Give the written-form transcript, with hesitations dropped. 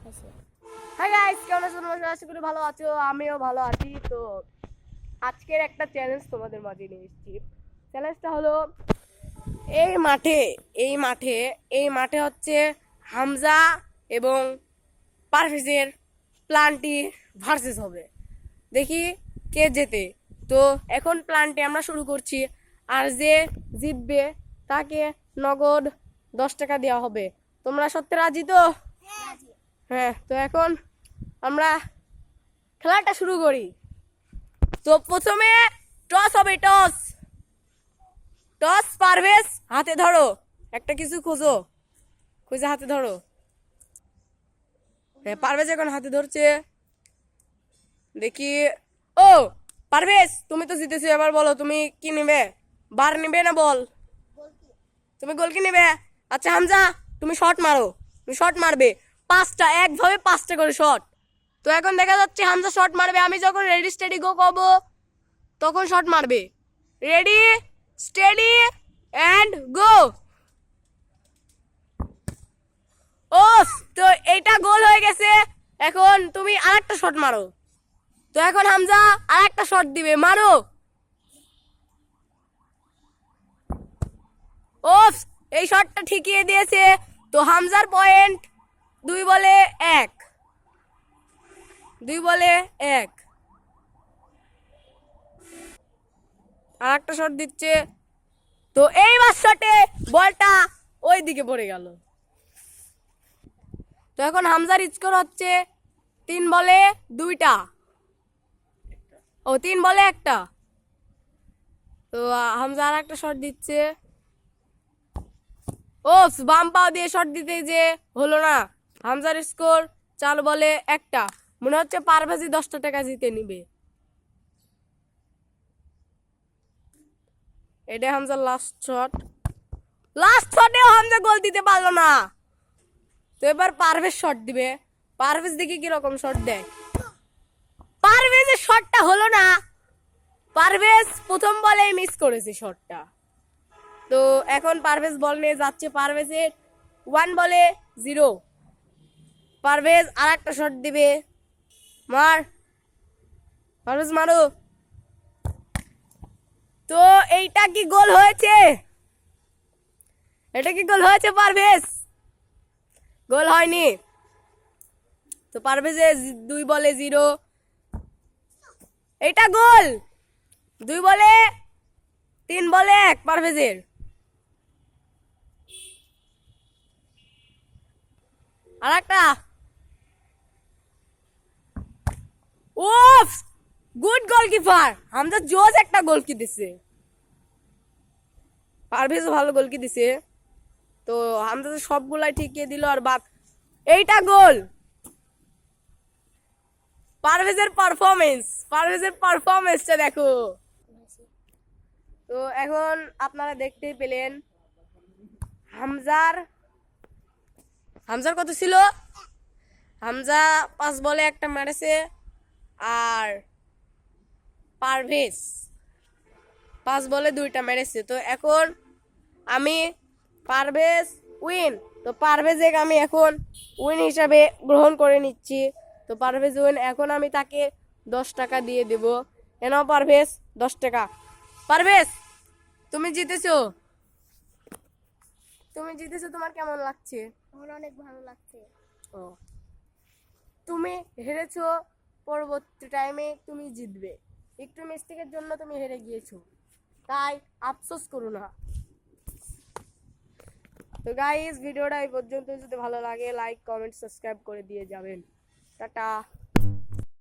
Hi guys, কেমন আছো তোমরা? আশা করি ভালো আছো, আমিও ভালো আছি। তো আজকের একটা চ্যালেঞ্জ তোমাদের মাঝে নিয়ে এসেছি। চ্যালেঞ্জটা হলো এই মাঠে এই মাঠে এই মাঠে হচ্ছে হামজা এবং পারভেজের প্ল্যানটি ভার্সেস হবে। দেখি কে জেতে। তো এখন প্ল্যানটি আমরা শুরু করছি। আর যে জিতবে তাকে নগদ 10 টাকা দেওয়া হবে। তোমরা সত্যি রাজি তো? হ্যাঁ, তো এখন আমরা খেলাটা শুরু করি। তো প্রথমে টস হবে। টস টস পারভেজ, হাতে ধরো একটা কিছু, খোঁজো, খুঁজে হাতে ধরো। হ্যাঁ, পারভেজ এখন হাতে ধরছে। দেখি। ও পারভেজ, তুমি তো জিতেছো, এবার বলো তুমি কি নেবে? বার নেবে না বল? তুমি গোল কি নেবে? আচ্ছা হামজা, তুমি শট মারো। তুমি শট মারবে 5টা, একভাবে 5টা করে শট। তো এখন দেখা যাচ্ছে হামজা শট মারবে। আমি যখন রেডি স্টেডি গো কব তখন শট মারবে। Ready steady and go. ও, তো এইটা গোল হয়ে গেছে। এখন তুমি আরেকটা শট মারো। তো এখন হামজা আরেকটা শট দিবে, মারো। ও, এই শটটা ঠিকিয়ে দিয়েছে। তো হামজার পয়েন্ট 2 বলে 1। 2 বলে 1। আর একটা শট দিচ্ছে। তো এইবার শটে বলটা ওই দিকে পড়ে গেল। তো এখন হামজার স্কোর হচ্ছে 3 বলে 2টা। ও, 3 বলে 1টা। তো হামজা আর একটা শট দিচ্ছে। ও, বাম পাও দিয়ে শট দিতে যে হলো না। হামজার স্কোর 4 বলে 1টা। মনে হচ্ছে পারভেজি 10টা টাকা জিতে নিবে। এটা হামজার লাস্ট শট। লাস্ট শটেও হামজা গোল দিতে পারলো না। তো এবার পারভেজ শট দিবে। পারভেজ দেখি কিরকম শট দেয়। পারভেজের শটটা হলো না। পারভেজ প্রথম বলে মিস করেছে শটটা। তো এখন পারভেজ বল নিয়ে যাচ্ছে। পারভেজের 1 বলে 0। পারভেজ আর একটা শট দিবে। মার পারভেজ, মারো। তো এইটা কি গোল হয়েছে? এটা কি গোল হয়েছে পারভেজ? গোল হয়নি। তো পারভেজের 2 বলে 0। এটা গোল। 3 বলে 1 পারভেজের। আর একটা। ওফ, গুড গোলকিপার। হামজা জোস একটা গোল কি দিছে। পারভেজও ভালো গোল কি দিছে। তো হামজা তো সবগুলাই ঠিকিয়ে দিল। আর বাদ এইটা গোল। পারভেজের পারফরমেন্সটা দেখো। তো এখন আপনারা দেখতেই পেলেন হামজার হামজার কত ছিল। হামজা 5 বলে 1টা মেরেছে। আর পারভেজ 5 বলে 2টা মেরেছে। তো এখন আমি পারভেজ উইন। তো পারভেজে আমি এখন উইন হিসাবে গ্রহণ করে নিচ্ছি। তো পারভেজ উইন। এখন আমি তাকে 10 টাকা দিয়ে দেব। এনাও পারভেজ 10 টাকা। পারভেজ, তুমি জিতেছো। তোমার কেমন লাগছে? আমার অনেক ভালো লাগছে। ও, তুমি হেরেছো, পরবর্তী টাইমে তুমি জিতবে। একটু মিস্টেকের জন্য তুমি হেরে গিয়েছো, তাই আফসোস করো না। তো গাইস, ভিডিওটা এই পর্যন্ত। যদি ভালো লাগে লাইক কমেন্ট সাবস্ক্রাইব করে দিয়ে যাবেন। টাটা।